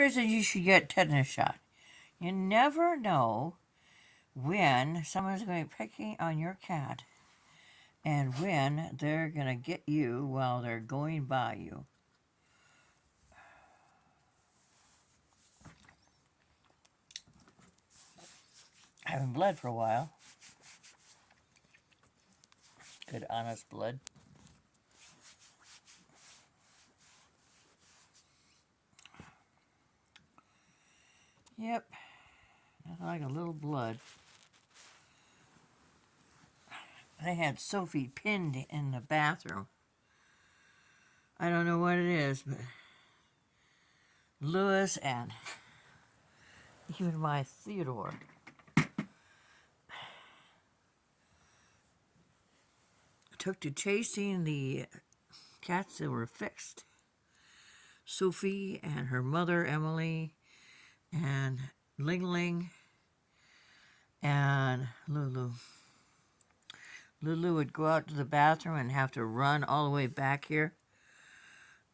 reason you should get tetanus shot. You never know when someone's going to be picking on your cat and when they're going to get you while they're going by you. I haven't bled for a while. Good, honest blood. Yep, nothing like a little blood. They had Sophie pinned in the bathroom. I don't know what it is, but Lewis and even my Theodore took to chasing the cats that were fixed. Sophie and her mother, Emily, and Ling Ling, and Lulu. Lulu would go out to the bathroom and have to run all the way back here.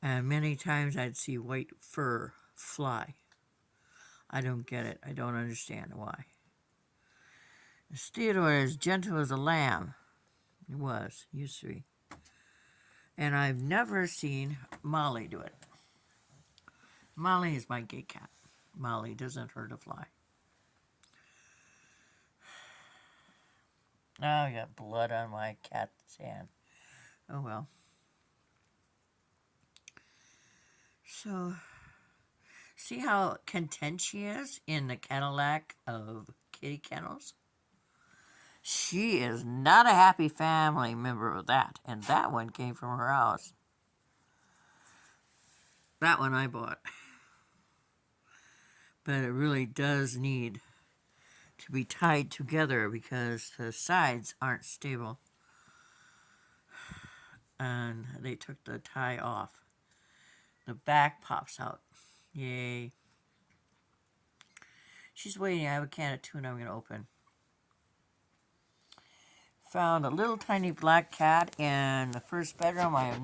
And many times I'd see white fur fly. I don't get it. I don't understand why. Theodore is gentle as a lamb. He used to be. And I've never seen Molly do it. Molly is my gay cat. Molly doesn't hurt a fly. Oh, I got blood on my cat's hand. Oh well. So, see how content she is in the Cadillac of kitty kennels? She is not a happy family member of that, and that one came from her house. That one I bought. But it really does need to be tied together because the sides aren't stable. And they took the tie off. The back pops out. Yay. She's waiting. I have a can of tuna I'm going to open. Found a little tiny black cat in the first bedroom. I have